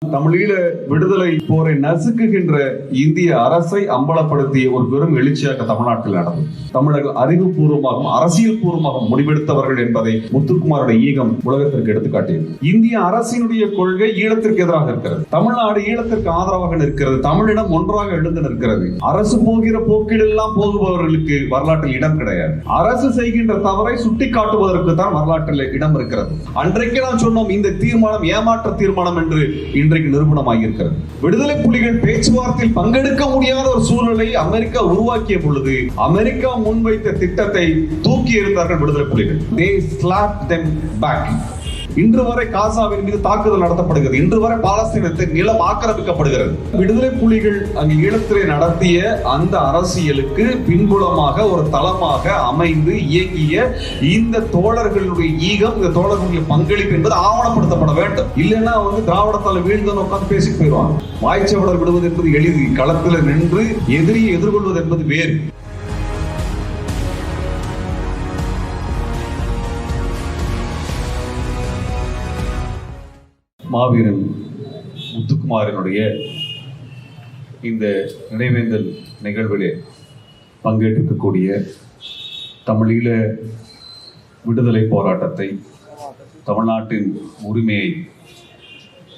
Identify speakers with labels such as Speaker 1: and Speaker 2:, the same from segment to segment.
Speaker 1: தமிழீழ விடுதலை போரை நசுக்குகின்ற இந்திய அரசை அம்பலப்படுத்திய ஒரு பெரும் எழுச்சியாக தமிழ்நாட்டில் நடந்தது. தமிழர்கள் அறிவுபூர்வமாகவும் அரசியல் பூர்வமாகவும் முடிவெடுத்தவர்கள் என்பதை முத்துக்குமாரோட ஈகம் உலகத்திற்கு எடுத்துக்காட்டியது. இந்திய அரசினுடைய கொள்கை ஈழத்திற்கு எதிராக இருக்கிறது. தமிழ்நாடு ஈழத்திற்கு ஆதரவாக நிற்கிறது. தமிழினம் ஒன்றாக எழுந்து நிற்கிறது. அரசு போகிற போக்கில் எல்லாம் போகுபவர்களுக்கு வரலாற்றில் இடம் கிடையாது. அரசு செய்கின்ற தவறை சுட்டி காட்டுவதற்கு தான் வரலாற்றில் இடம் இருக்கிறது. அன்றைக்கு நாம் சொன்னோம், இந்த தீர்மானம் ஏமாற்ற தீர்மானம் என்று இன்றைக்கு நிரூபணமாக இருக்கிறது. விடுதலை புலிகள் பேச்சுவார்த்தையில் பங்கெடுக்க முடியாத ஒரு சூழலை அமெரிக்கா உருவாக்கிய பொழுது அமெரிக்கா முன்வைத்த திட்டத்தை தூக்கி எறிந்தார்கள் விடுதலை புலிகள். They slapped them back. இன்று வரை காசாவின் மீது தாக்குதல் நடத்தப்படுகிறது. இன்று வரை பாலஸ்தீனத்தில் நிலம் ஆக்கிரமிக்கப்படுகிறது. விடுதலை புலிகள் அங்கு ஈழத்திலே நடத்திய அந்த அரசியலுக்கு பின்புலமாக ஒரு தளமாக அமைந்து இயங்கிய இந்த தோழர்களுடைய ஈகம், இந்த தோழர்களுடைய பங்களிப்பு என்பது ஆவணப்படுத்தப்பட வேண்டும். இல்லைன்னா திராவிடத்தால வீழ்ந்தோன்னு உட்காந்து பேசிட்டு போயிடுவாங்க. வாய்ச்சவடர் விடுவது என்பது எளிது, களத்தில் நின்று எதிரியை எதிர்கொள்வது என்பது வேறு. மாவீரன் முத்துக்குமாரினுடைய இந்த நினைவேந்தல் நிகழ்விலே பங்கேற்றிருக்கக்கூடிய தமிழீழ விடுதலை போராட்டத்தை, தமிழ்நாட்டின் உரிமையை,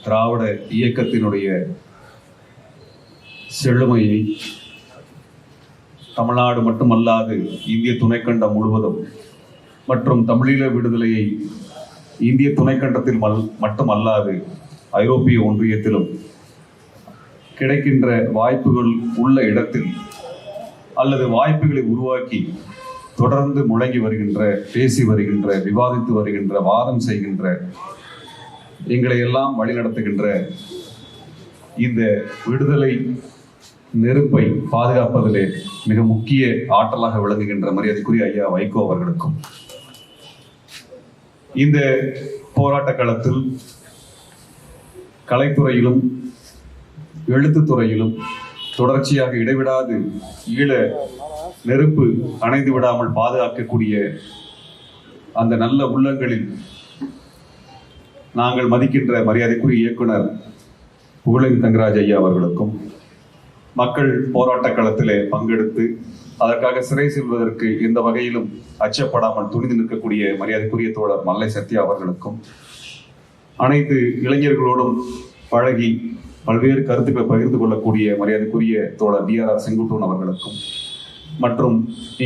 Speaker 1: திராவிட இயக்கத்தினுடைய செழுமையை தமிழ்நாடு மட்டுமல்லாது இந்திய துணைக்கண்டம் முழுவதும் மற்றும் தமிழீழ விடுதலையை இந்திய துணைக்கண்டத்தில் மட்டுமல்லாது ஐரோப்பிய ஒன்றியத்திலும் கிடைக்கின்ற வாய்ப்புகள் உள்ள இடத்தில் அல்லது வாய்ப்புகளை உருவாக்கி தொடர்ந்து முழங்கி வருகின்ற, பேசி வருகின்ற, விவாதித்து வருகின்ற, வாதம் செய்கின்ற, எங்களை எல்லாம் வழிநடத்துகின்ற இந்த விடுதலை நெருப்பை பாதுகாப்பதிலே மிக முக்கிய ஆற்றலாக விளங்குகின்ற மரியாதைக்குரிய ஐயா வைகோ அவர்களுக்கும், இந்த போராட்ட களத்தில் கலைத்துறையிலும் எழுத்துத்துறையிலும் தொடர்ச்சியாக இடைவிடாது ஈழ நெருப்பு அணைந்து விடாமல் பாதுகாக்கக்கூடிய அந்த நல்ல உள்ளங்களில் நாங்கள் மதிக்கின்ற மரியாதைக்குரிய இயக்குனர் புகழேந்தி தங்கராஜ் ஐயா அவர்களுக்கும், மக்கள் போராட்ட களத்திலே பங்கெடுத்து அதற்காக சிறை செல்வதற்கு எந்த வகையிலும் அச்சப்படாமல் துணிந்து நிற்கக்கூடிய மரியாதைக்குரிய தோழர் மல்லை சத்யா அவர்களுக்கும், அனைத்து இளைஞர்களோடும் பழகி பல்வேறு கருத்துக்களை பகிர்ந்து கொள்ளக்கூடிய மரியாதைக்குரிய தோழர் DRR செங்குட்டுவன் அவர்களுக்கும், மற்றும்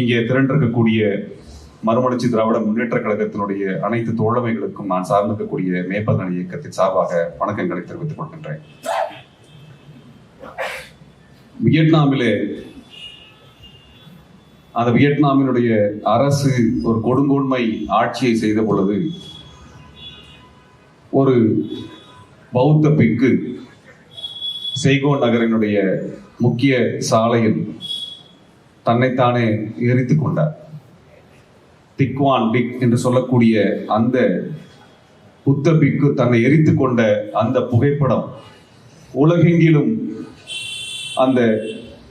Speaker 1: இங்கே திரண்டிருக்கக்கூடிய மறுமலர்ச்சி திராவிட முன்னேற்ற கழகத்தினுடைய அனைத்து தோழமைகளுக்கும் நான் சார்ந்திருக்கக்கூடிய மேற்பதன இயக்கத்தின் சார்பாக வணக்கங்களை தெரிவித்துக் கொள்கின்றேன். வியட்நாமிலே அந்த வியட்நாமினுடைய அரசு ஒரு கொடுங்கோன்மை ஆட்சியை செய்த பொழுது ஒரு பௌத்த பிக்கு செய்கோன் நகரினுடைய முக்கிய சாலையில் தன்னைத்தானே எரித்துக் கொண்டார். திக்வான் டிக் என்று சொல்லக்கூடிய அந்த புத்த பிக்கு தன்னை எரித்துக் கொண்ட அந்த புகைப்படம் உலகெங்கிலும் அந்த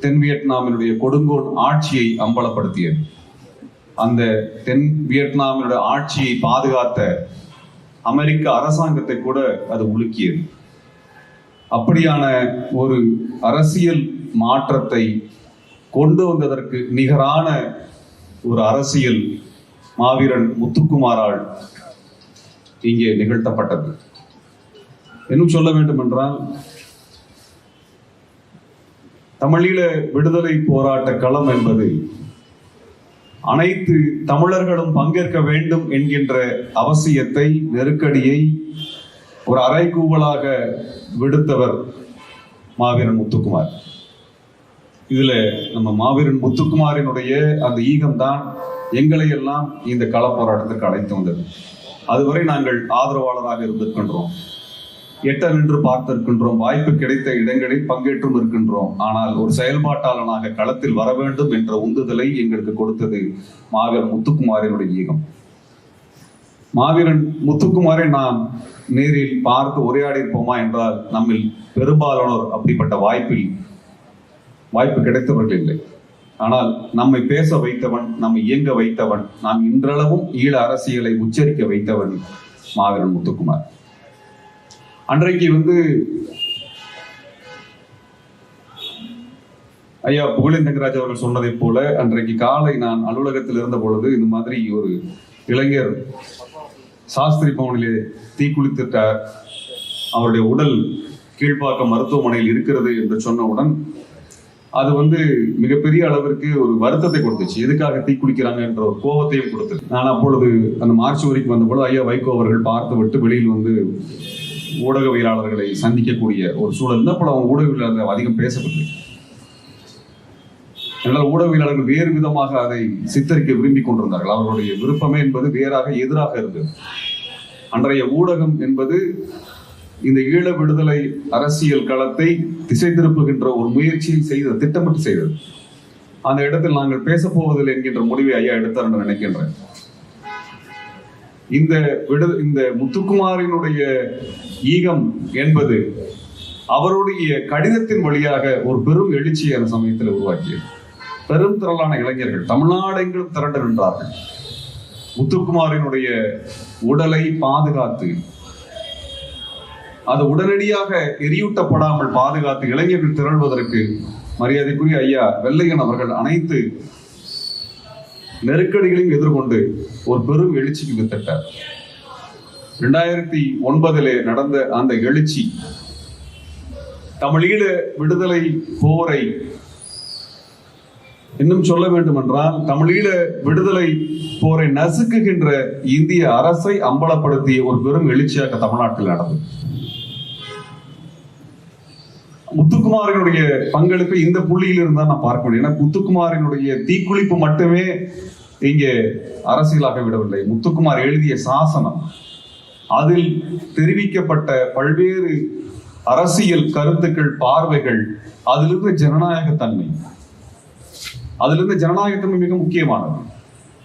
Speaker 1: தென் வியட்நாமினுடைய கொடுங்கோன் ஆட்சியை அம்பலப்படுத்தியது. அந்த தென் வியட்நாமினுடைய ஆட்சியை பாதுகாத்த அமெரிக்க அரசாங்கத்தை கூட அது உலுக்கியது. அப்படியான ஒரு அரசியல் மாற்றத்தை கொண்டு வந்ததற்கு நிகரான ஒரு அரசியல் மாவீரன் முத்துக்குமாரால் இங்கே நிகழ்த்தப்பட்டது. இன்னும் சொல்ல வேண்டும் என்றால், தமிழீழ விடுதலை போராட்ட களம் என்பது அனைத்து தமிழர்களும் பங்கேற்க வேண்டும் என்கின்ற அவசியத்தை, நெருக்கடியை ஒரு அறைகூவலாக விடுத்தவர் மாவீரன் முத்துக்குமார். இதுல நம்ம மாவீரன் முத்துக்குமாரினுடைய அந்த ஈகம்தான் எங்களை எல்லாம் இந்த கள போராட்டத்திற்கு அழைத்து வந்தது. அதுவரை நாங்கள் ஆதரவாளராக இருந்திருக்கின்றோம், எட்ட நின்று பார்த்திருக்கின்றோம், வாய்ப்பு கிடைத்த இடங்களில் பங்கேற்றும் இருக்கின்றோம். ஆனால் ஒரு செயல்பாட்டாளனாக களத்தில் வர வேண்டும் என்ற உந்துதலை எங்களுக்கு கொடுத்தது மாவீரன் முத்துக்குமாரினுடைய ஈகம். மாவீரன் முத்துக்குமாரை நாம் நேரில் பார்த்து உரையாடி இருப்போமா என்றால் நம்மில் பெரும்பாலானோர் அப்படிப்பட்ட வாய்ப்பு கிடைத்தவர்கள் இல்லை. ஆனால் நம்மை பேச வைத்தவன், நம்மை இயங்க வைத்தவன், நாம் இன்றளவும் ஈழ அரசியலை உச்சரிக்க வைத்தவன் மாவீரன் முத்துக்குமார். அன்றைக்கு ஐயா புகழேந்தி தங்கராஜ் அவர்கள் சொன்னதை போல அன்றைக்கு காலை நான் அலுவலகத்தில் இருந்த பொழுது இந்த மாதிரி ஒரு இளைஞர் சாஸ்திரி பவனிலே தீக்குளித்துட்டார், அவருடைய உடல் கீழ்ப்பாக்கம் மருத்துவமனையில் இருக்கிறது என்று சொன்னவுடன் அது மிகப்பெரிய அளவிற்கு ஒரு வருத்தத்தை கொடுத்துச்சு. எதுக்காக தீக்குளிக்கிறாங்க என்ற ஒரு கோபத்தையும் கொடுத்தது. நான் அப்பொழுது அந்த மார்ச் வரைக்கும் வந்த பொழுது ஐயா வைகோ அவர்கள் பார்த்து விட்டு வெளியில் ஊடகவியலாளர்களை சந்திக்கக்கூடிய ஒரு சூழல். அப்போ அவங்க ஊடகவியலாளர்கள் அதிகம் பேசவில்லை. என்னால் ஊடகவியலாளர்கள் வேறு விதமாக அதை சித்தரிக்க விரும்பி கொண்டிருந்தார்கள். அவர்களுடைய விருப்பமே என்பது வேறாக எதிராக இருந்தது. அன்றைய ஊடகம் என்பது இந்த ஈழ விடுதலை அரசியல் களத்தை திசை திருப்புகின்ற ஒரு முயற்சியை செய்தது, திட்டமிட்டு செய்தது. அந்த இடத்தில் நாங்கள் பேசப் போவதில்லை என்கின்ற முடிவை ஐயா எடுத்தார் என்று நினைக்கின்றேன். இந்த முத்துக்குமாரினுடைய ஈகம் என்பது அவருடைய கடிதத்தின் வழியாக ஒரு பெரும் எழுச்சியை அந்த சமயத்தில் உருவாக்கியது. பெரும் திரளான இளைஞர்கள் தமிழ்நாடெங்கிலும் திரண்டு நின்றார்கள். முத்துக்குமாரினுடைய உடலை பாதுகாத்து அது உடனடியாக எரியூட்டப்படாமல் பாதுகாத்து இளைஞர்கள் திரள்வதற்கு மரியாதைக்குரிய ஐயா வெள்ளையன் அவர்கள் அனைத்து நெருக்கடிகளையும் எதிர்கொண்டு ஒரு பெரும் எழுச்சிக்கு வித்திட்டார். 2009 நடந்த அந்த எழுச்சி தமிழீழ விடுதலை போரை, இன்னும் சொல்ல வேண்டும் என்றால் தமிழீழ விடுதலை போரை நசுக்குகின்ற இந்திய அரசை அம்பலப்படுத்திய ஒரு பெரும் எழுச்சியாக தமிழ்நாட்டில் நடந்தது. முத்துக்குமாரினுடைய பங்களிப்பு இந்த புள்ளியில் இருந்தா நான் பார்க்க முடியும். ஏன்னா முத்துக்குமாரினுடைய தீக்குளிப்பு மட்டுமே இங்கே அரசியலாக விடவில்லை. முத்துக்குமார் எழுதிய சாசனம், அதில் தெரிவிக்கப்பட்ட பல்வேறு அரசியல் கருத்துக்கள், பார்வைகள், அதிலிருந்து ஜனநாயகத்தன்மை மிக முக்கியமானது.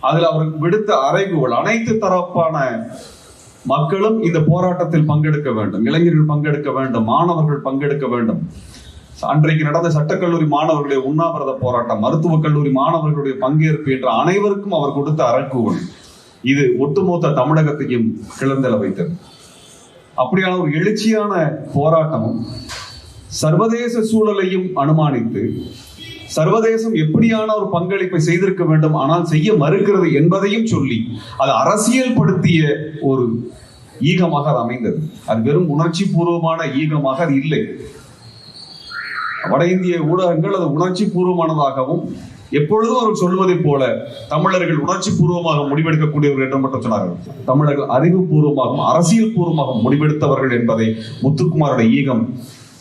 Speaker 1: அதில் அவர் விடுத்த அறைகூவல், அனைத்து தரப்பான மக்களும் இந்த போராட்டத்தில் பங்கெடுக்க வேண்டும், இளைஞர்கள் பங்கெடுக்க வேண்டும், மாணவர்கள் பங்கெடுக்க வேண்டும். அன்றைக்கு நடந்த சட்டக்கல்லூரி மாணவர்களுடைய உண்ணாவிரத போராட்டம், மருத்துவக் கல்லூரி மாணவர்களுடைய பங்கேற்பு என்ற அனைவருக்கும் அவர் கொடுத்த அறைகூவல் இது ஒட்டுமொத்த தமிழகத்தையும் கிளந்தெழ வைத்தது. அப்படியான ஒரு எழுச்சியான போராட்டமும் சர்வதேச சூழலையும் அனுமானித்து சர்வதேசம் எப்படியான ஒரு பங்களிப்பை செய்திருக்க வேண்டும், ஆனால் செய்ய மறுக்கிறது என்பதையும் சொல்லி அது அரசியல் படுத்திய ஒரு ஈகமாக அது அமைந்தது. அது வெறும் உணர்ச்சி பூர்வமான ஈகமாக அது இல்லை. வட இந்திய ஊடகங்கள் அது உணர்ச்சி பூர்வமானதாகவும், எப்பொழுதும் அவர் சொல்வதை போல தமிழர்கள் உணர்ச்சி பூர்வமாக முடிவெடுக்கக்கூடியவர்கள் என்று மட்டும் சொன்னார்கள். தமிழர்கள் அறிவுபூர்வமாகவும் அரசியல் பூர்வமாக முடிவெடுத்தவர்கள் என்பதை முத்துக்குமாரோட ஈகம்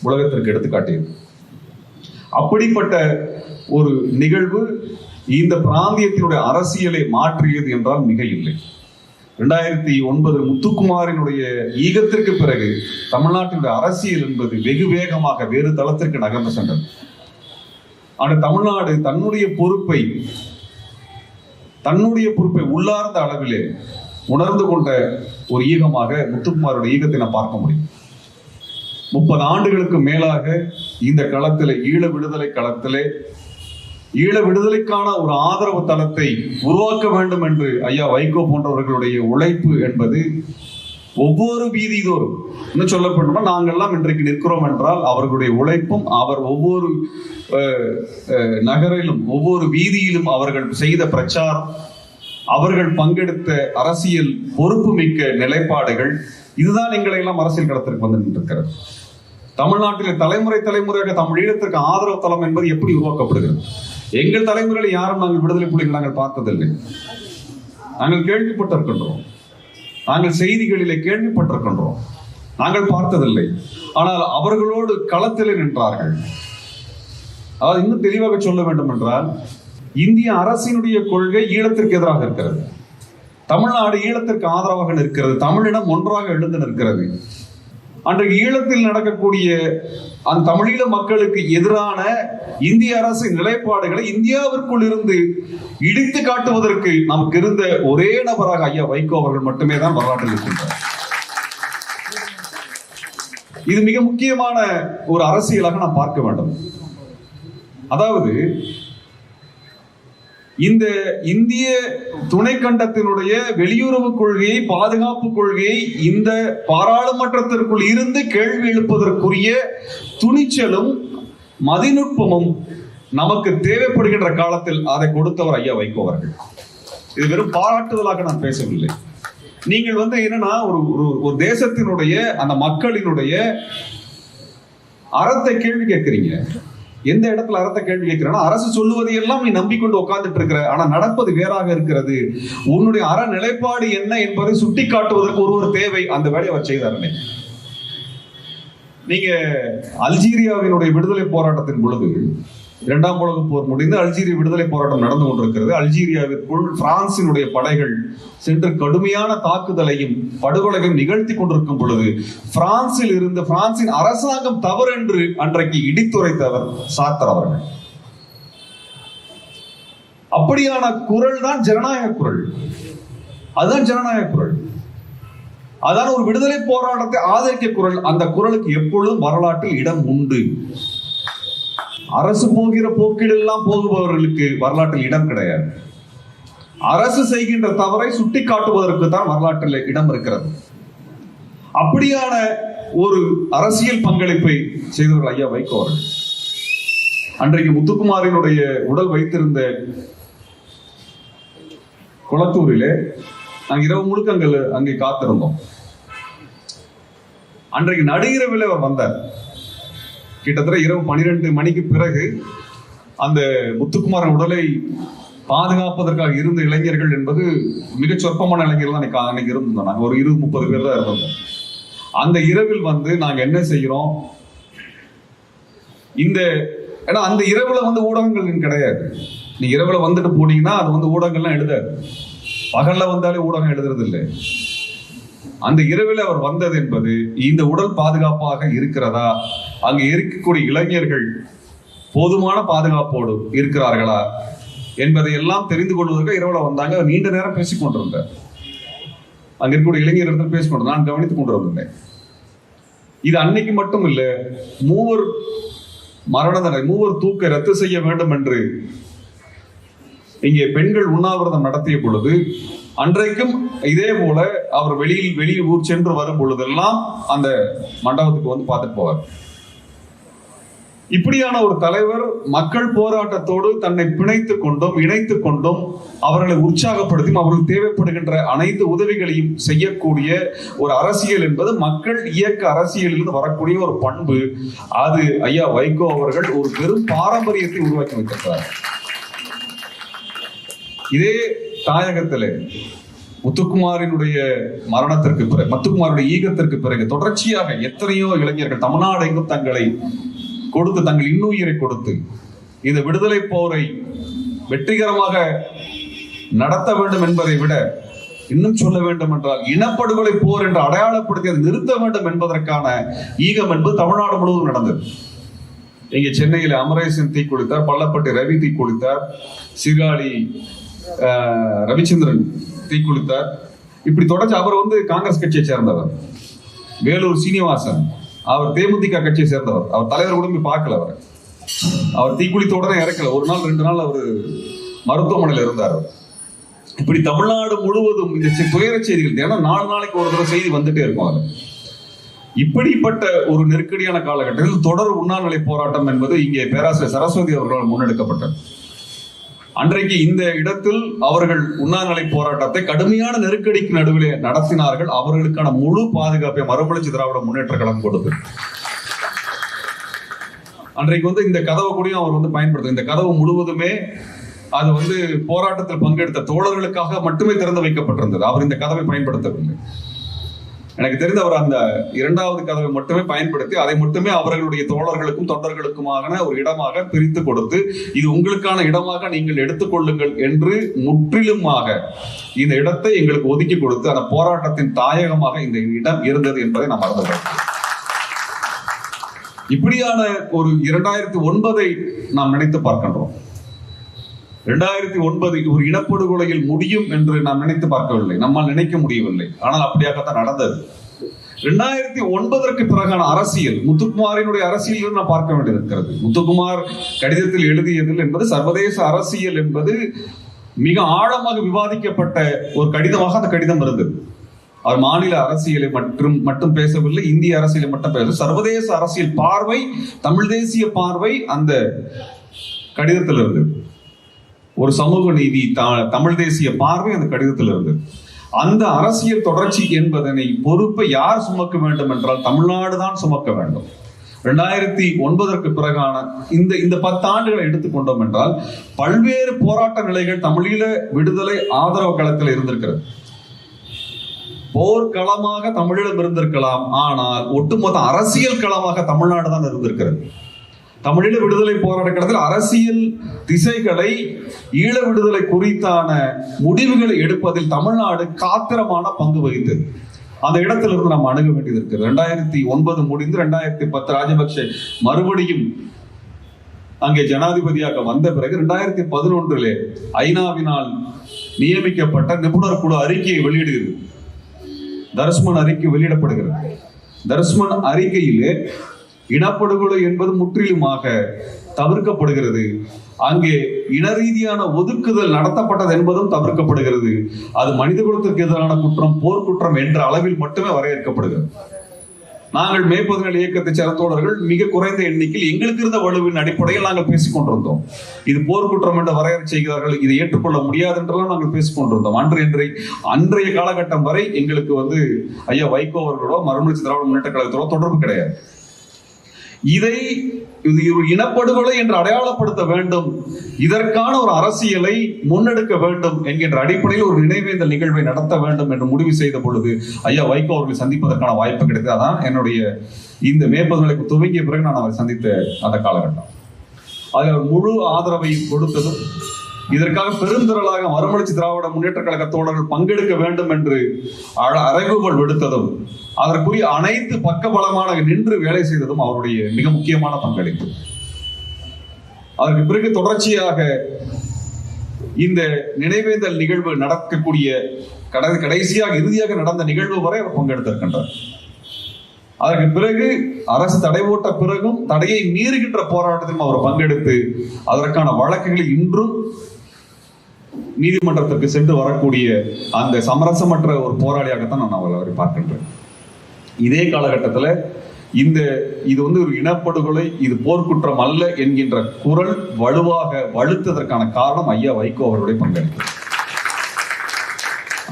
Speaker 1: உலகத்திற்கு எடுத்துக்காட்டியது. அப்படிப்பட்ட ஒரு நிகழ்வு இந்த பிராந்தியத்தினுடைய அரசியலை மாற்றியது என்றால் மிக இல்லை. 2009 முத்துக்குமாரினுடைய ஈகத்திற்கு பிறகு தமிழ்நாட்டினுடைய அரசியல் என்பது வெகு வேகமாக வேறு தளத்திற்கு நகர்ந்து சென்றது. ஆனால் தமிழ்நாடு தன்னுடைய பொறுப்பை உள்ளார்ந்த அளவிலே உணர்ந்து கொண்ட ஒரு ஈகமாக முத்துக்குமாரோட ஈகத்தை நான் பார்க்க முடியும். 30 ஆண்டுகளுக்கு மேலாக இந்த களத்திலே, ஈழ விடுதலை களத்திலே, ஈழ விடுதலைக்கான ஒரு ஆதரவு தளத்தை உருவாக்க வேண்டும் என்று ஐயா வைகோ போன்றவர்களுடைய உழைப்பு என்பது ஒவ்வொரு வீதிதோறும், இன்னும் சொல்லப்பட்டோம்னா நாங்கள்லாம் இன்றைக்கு நிற்கிறோம் என்றால் அவர்களுடைய உழைப்பும், அவர் ஒவ்வொரு நகரிலும் ஒவ்வொரு வீதியிலும் அவர்கள் செய்த பிரச்சாரம், அவர்கள் பங்கெடுத்த அரசியல் பொறுப்பு மிக்க நிலைப்பாடுகள், இதுதான் எங்களை எல்லாம் அரசியல் களத்திற்கு வந்து நின்றிருக்கிறது. தமிழ்நாட்டில் தலைமுறையாக தமிழீழத்திற்கு ஆதரவு தளம் என்பது எப்படி உருவாக்கப்படுகிறது? எங்கள் தலைமுறையில் யாரும் நாங்கள் விடுதலை புலிகள் நாங்கள் பார்த்ததில்லை. நாங்கள் கேள்விப்பட்டிருக்கின்றோம், நாங்கள் செய்திகளிலே கேள்விப்பட்டிருக்கின்றோம், நாங்கள் பார்த்ததில்லை. ஆனால் அவர்களோடு களத்திலே நின்றார்கள். அதாவது இன்னும் தெளிவாக சொல்ல வேண்டும் என்றால், இந்திய அரசினுடைய கொள்கை ஈழத்திற்கு எதிராக இருக்கிறது, தமிழ்நாடு ஈழத்திற்கு ஆதரவாக நிற்கிறது, தமிழினம் ஒன்றாக எழுந்து நிற்கிறது. அன்றைக்கு ஈழத்தில் நடக்கக்கூடிய அந்த தமிழீழ மக்களுக்கு எதிரான இந்திய அரசின் நிலைப்பாடுகளை இந்தியாவிற்குள் இருந்து இடித்து காட்டுவதற்கு நமக்கு இருந்த ஒரே நபராக ஐயா வைகோ அவர்கள் மட்டுமே தான் வரலாற்றில் இருக்கின்றார். இது மிக முக்கியமான ஒரு அரசியலாக நாம் பார்க்க வேண்டும். அதாவது இந்த இந்திய துணைக்கண்டத்தினுடைய வெளியுறவு கொள்கையை, பாதுகாப்பு கொள்கையை இந்த பாராளுமன்றத்திற்குள் இருந்து கேள்வி எழுப்பதற்குரிய துணிச்சலும் மதிநுட்பமும் நமக்கு தேவைப்படுகின்ற காலத்தில் அதை கொடுத்தவர் ஐயா வைகோ அவர்கள். இது வெறும் பாராட்டுதலாக நான் பேசவில்லை. நீங்கள் என்னன்னா ஒரு தேசத்தினுடைய அந்த மக்களினுடைய அறத்தை கேள்வி கேட்கிறீங்க. எந்த இடத்துல அறத்தை கேள்வி கேட்கிறேன்னா, அரசு சொல்லுவதையெல்லாம் நீ நம்பிக்கொண்டு உட்கார்ந்துட்டு இருக்கிற, ஆனா நடப்பது வேறாக இருக்கிறது. உன்னுடைய அற நிலைப்பாடு என்ன என்பதை சுட்டி காட்டுவதற்கு ஒருவர் தேவை. அந்த வேலையை அவர் செய்தார். நீங்க அல்ஜீரியாவினுடைய விடுதலை போராட்டத்தின் பொழுது, இரண்டாம் உலக போர் முடிந்து அல்ஜீரிய விடுதலை போராட்டம் நடந்து கொண்டிருக்கிறது. அல்ஜீரியாவிற்குள் பிரான்சினுடைய படைகள் சென்று கடுமையான தாக்குதலையும் படுகொலையும் நிகழ்த்தி கொண்டிருக்கும் பொழுது, பிரான்சின் அரசாங்கம் தவறு என்று அன்றைக்கு இடித்துரைத்தவர் சார்த்தர் அவர்கள். அப்படியான குரல் தான் ஜனநாயக குரல். அதுதான் ஜனநாயக குரல். அதான் ஒரு விடுதலை போராட்டத்தை ஆதரிக்க குரல். அந்த குரலுக்கு எப்பொழுதும் வரலாற்றில் இடம் உண்டு. அரசு போகிற போக்கில் எல்லாம் போகுபவர்களுக்கு வரலாற்றில் இடம் கிடையாது. அரசு செய்கின்ற தவறை சுட்டி காட்டுவதற்கு தான் வரலாற்றில் இடம் இருக்கிறது. அப்படியான ஒரு அரசியல் பங்களிப்பை செய்தவர்கள் ஐயா வைகோ அவர்கள். அன்றைக்கு முத்துக்குமாரினுடைய உடல் வைத்திருந்த குளத்தூரிலே நாங்கள் இரவு முழுக்க அங்கே காத்திருந்தோம். அன்றைக்கு நடுஇரவில் அவர் வந்தார். கிட்டத்தட்ட இரவு 12 மணிக்கு பிறகு அந்த முத்துக்குமாரன் உடலை பாதுகாப்பதற்காக இருந்த இளைஞர்கள் என்பது மிக சொற்பமான இளைஞர்கள் தான் அன்னைக்கு இருந்தோம். நாங்கள் ஒரு 20-30 பேர் தான் இருந்தோம். அந்த இரவில் நாங்க என்ன செய்யறோம், ஏன்னா அந்த இரவுல ஊடகங்கள் கிடையாது. நீ இரவுல வந்துட்டு போனீங்கன்னா அது ஊடகங்கள்லாம் எழுதாது. பகல்ல வந்தாலே ஊடகம் எழுதுறது இல்லை. அந்த இரவில் அவர் வந்தது என்பது இந்த உடல் பாதுகாப்பாக இருக்கிறதா, அங்க இருக்கக்கூடிய இளைஞர்கள் போதுமான பாதுகாப்போடு இருக்கிறார்களா என்பதை எல்லாம் தெரிந்து கொள்வதற்கு இரவுல வந்தாங்க. நீண்ட நேரம் பேசிக் கொண்டிருந்தார். அங்க இருக்கக்கூடிய இளைஞர்கள் பேசிக் கொண்டு நான் கவனித்துக் கொண்டிருந்தேன். இது அன்னைக்கு மட்டும் இல்ல, 3 மரண தண்டனை, 3 தூக்க ரத்து செய்ய வேண்டும் என்று இங்கே பெண்கள் உண்ணாவிரதம் நடத்திய பொழுது, அன்றைக்கும் இதே போல அவர் வெளியில் ஊர் சென்று வரும் பொழுதெல்லாம் அந்த மண்டபத்துக்கு பார்த்துட்டு போவார். இப்படியான ஒரு தலைவர் மக்கள் போராட்டத்தோடு தன்னை பிணைத்துக் கொண்டும் இணைத்துக் கொண்டும் அவர்களை உற்சாகப்படுத்தியும் அவர்களுக்கு தேவைப்படுகின்ற அனைத்து உதவிகளையும் செய்யக்கூடிய ஒரு அரசியல் என்பது மக்கள் இயக்க அரசியலிலிருந்து வரக்கூடிய ஒரு பண்பு. அது ஐயா வைகோ அவர்கள் ஒரு பெரும் பாரம்பரியத்தை உருவாக்கி வைத்திருக்கிறார். இதே தாயகத்திலே முத்துக்குமாரினுடைய மரணத்திற்கு பிறகு, முத்துக்குமாருடைய ஈகத்திற்கு பிறகு தொடர்ச்சியாக எத்தனையோ இளைஞர்கள் தமிழ்நாடு எங்கும் தங்களை கொடுத்து, தங்கள் இன்னுயிரை கொடுத்து இந்த விடுதலை போரை வெற்றிகரமாக நடத்த வேண்டும் என்பதை விட, இன்னும் சொல்ல வேண்டும் என்றால் இனப்படுகொலை போர் என்று அடையாளப்படுத்தி அதை நிறுத்த வேண்டும் என்பதற்கான ஈகம் என்பது தமிழ்நாடு முழுவதும் நடந்தது. இங்கே சென்னையில் அமரேசன் தீக்குளித்தார், பள்ளப்பட்டி ரவி தீக்குளித்தார், சீர்காழி ரவிச்சந்திரன் தீக்குளித்தார். இப்படி தொடர்ச்சி அவர் காங்கிரஸ் கட்சியை சேர்ந்தவர். வேலூர் சீனிவாசன் அவர் தேமுதிக கட்சியை சேர்ந்தவர். அவர் தலைவர் கூட போய் பார்க்கல. அவர் தீக்குளித்த உடனே இறக்கல. 1 நாள் 2 நாள் அவர் மருத்துவமனையில் இருந்தார். இப்படி தமிழ்நாடு முழுவதும் இந்த துயர செய்திகள் தினம் 4 நாளைக்கு ஒரு தடவை செய்தி வந்துட்டே இருக்கும். அது இப்படிப்பட்ட ஒரு நெருக்கடியான காலகட்டத்தில் தொடர் உண்ணாநிலை போராட்டம் என்பது இங்கே பேராசிரியர் சரஸ்வதி அவர்களால் முன்னெடுக்கப்பட்டது. அன்றைக்கு இந்த இடத்தில் அவர்கள் உண்ணாநிலை போராட்டத்தை கடுமையான நெருக்கடிக்கு நடுவிலே நடத்தினார்கள். அவர்களுக்கான முழு பாதுகாப்பை மறுமலர்ச்சி திராவிட முன்னேற்ற கழகம் கொடுத்து, அன்றைக்கு இந்த கதவை கூடயும் அவர் பயன்படுத்த, இந்த கதவு முழுவதுமே அது போராட்டத்தில் பங்கெடுத்த தோழர்களுக்காக மட்டுமே திறந்து வைக்கப்பட்டிருந்தது. அவர் இந்த கதவை பயன்படுத்தவில்லை. எனக்கு தெரிந்து அவர் அந்த 2வது கதவை மட்டுமே பயன்படுத்தி அதை மட்டுமே அவர்களுடைய தோழர்களுக்கும் தொண்டர்களுக்குமான ஒரு இடமாக பிரித்து கொடுத்து, இது உங்களுக்கான இடமாக நீங்கள் எடுத்துக்கொள்ளுங்கள் என்று முற்றிலுமாக இந்த இடத்தை எங்களுக்கு ஒதுக்கி கொடுத்து அந்த போராட்டத்தின் தாயகமாக இந்த இடம் இருந்தது என்பதை நாம் மறந்துவிட. இப்படியான ஒரு 2009 நாம் நினைத்து பார்க்கின்றோம். 2009 ஒரு இனப்படுகொலையில் முடியும் என்று நாம் நினைத்து பார்க்கவில்லை, நம்மால் நினைக்க முடியவில்லை. ஆனால் அப்படியாகத்தான் நடந்தது. 2009 பிறகான அரசியல், முத்துக்குமாரினுடைய அரசியல் நாம் பார்க்க வேண்டியிருக்கிறது. முத்துக்குமார் கடிதத்தில் எழுதியதில் என்பது சர்வதேச அரசியல் என்பது மிக ஆழமாக விவாதிக்கப்பட்ட ஒரு கடிதமாக அந்த கடிதம் இருந்தது. அவர் மாநில அரசியலை மட்டும் பேசவில்லை, இந்திய அரசியலை மட்டும் பேச, சர்வதேச அரசியல் பார்வை, தமிழ் தேசிய பார்வை அந்த கடிதத்தில் இருந்தது. ஒரு சமூக நீதி தமிழ் தேசிய பார்வை அந்த கடிதத்தில் இருந்தது. அந்த அரசியல் தொடர்ச்சி என்பதனை பொறுப்பை யார் சுமக்க வேண்டும் என்றால் தமிழ்நாடு தான் சுமக்க வேண்டும். 2009 பிறகான இந்த 10 ஆண்டுகளை எடுத்துக்கொண்டோம் என்றால் பல்வேறு போராட்ட நிலைகள் தமிழீழ விடுதலை ஆதரவு களத்தில் இருந்திருக்கிறது. போர்க்களமாக தமிழீழம் இருந்திருக்கலாம், ஆனால் ஒட்டுமொத்த அரசியல் களமாக தமிழ்நாடு தான் இருந்திருக்கிறது. தமிழீழ விடுதலை போராட்ட களத்தில் அரசியல் திசைகளை, ஈழ விடுதலை குறித்தான முடிவுகளை எடுப்பதில் தமிழ்நாடு காத்திரமான பங்கு வகித்தது. அந்த இடத்திலிருந்து நாம் அணுக வேண்டியது இருக்கு. 2009 முடிந்து 2010 ராஜபக்ஷ மறுபடியும் அங்கே ஜனாதிபதியாக வந்த பிறகு 2011 ஐநாவினால் நியமிக்கப்பட்ட நிபுணர் குழு அறிக்கையை வெளியிடுகிறது. தர்ஸ்மன் அறிக்கை வெளியிடப்படுகிறது. தர்ஸ்மன் அறிக்கையிலே இனப்படுகொலை என்பது முற்றிலுமாக தவிர்க்கப்படுகிறது. அங்கே இன ரீதியான ஒதுக்குதல் நடத்தப்பட்டது என்பதும் தவிர்க்கப்படுகிறது. அது மனித குலத்திற்கு எதிரான குற்றம், போர்க்குற்றம் என்ற அளவில் மட்டுமே வரையறுக்கப்படுகிறது. நாங்கள் மே 17 இயக்கத்தை சேர்ந்த தோழர்கள் மிக குறைந்த எண்ணிக்கையில் எங்களுக்கு இருந்த வலுவின் அடிப்படையில் நாங்கள் பேசிக் கொண்டிருந்தோம். இது போர்க்குற்றம் என்று வரையறை செய்கிறார்கள், இதை ஏற்றுக்கொள்ள முடியாது என்றெல்லாம் நாங்கள் பேசிக் கொண்டிருந்தோம். அன்றைய காலகட்டம் வரை எங்களுக்கு ஐயா வைகோ அவர்களோ மறுமலர்ச்சி திராவிட முன்னேற்ற கழகத்தோட தொடர்பு கிடையாது. இது ஒரு இனப்படுகொலை என்று அடையாளப்படுத்த வேண்டும், இதற்கான ஒரு அரசியலை முன்னெடுக்க வேண்டும் என்கின்ற அடிப்படையில் ஒரு நினைவேந்தல் நிகழ்வை நடத்த வேண்டும் என்று முடிவு செய்த பொழுது ஐயா வைகோ அவர்களை சந்திப்பதற்கான வாய்ப்பு கிடைத்தது. அதான் என்னுடைய இந்த மே 17 துவங்கிய பிறகு நான் அவரை சந்தித்த அந்த காலகட்டம். அதில் முழு ஆதரவை கொடுத்ததும், இதற்காக பெருந்திரளாக மறுமலர்ச்சி திராவிட முன்னேற்ற கழக தோழர்கள் பங்கெடுக்க வேண்டும் என்று அறைகூவல் விடுத்ததும், அதற்குரிய அனைத்து பக்கபலமாக நின்று வேலை செய்ததும் அவருடைய மிக முக்கியமான பங்களிப்பு. அதற்கு பிறகு தொடர்ச்சியாக இந்த நினைவேந்தல் நிகழ்வு நடக்கக்கூடிய கடைசியாக இறுதியாக நடந்த நிகழ்வு வரை அவர் பங்கெடுத்திருக்கின்றார். அதற்கு பிறகு அரசு தடை போட்ட பிறகும் தடையை மீறுகின்ற போராட்டத்திலும் அவர் பங்கெடுத்து அதற்கான வழக்குகளை இன்றும் நீதிமன்றத்திற்கு சென்று வரக்கூடிய அந்த சமரசமற்ற ஒரு போராளியாகத்தான் நான் அவரை பார்க்கின்றேன். இதே காலகட்டத்தில் இது ஒரு இனப்படுகொலை, இது போர்க்குற்றம் அல்ல என்கின்ற குரல் வலுவாக வலுத்ததற்கான காரணம் ஐயா வைகோ அவர்களுடைய பங்களிப்பு.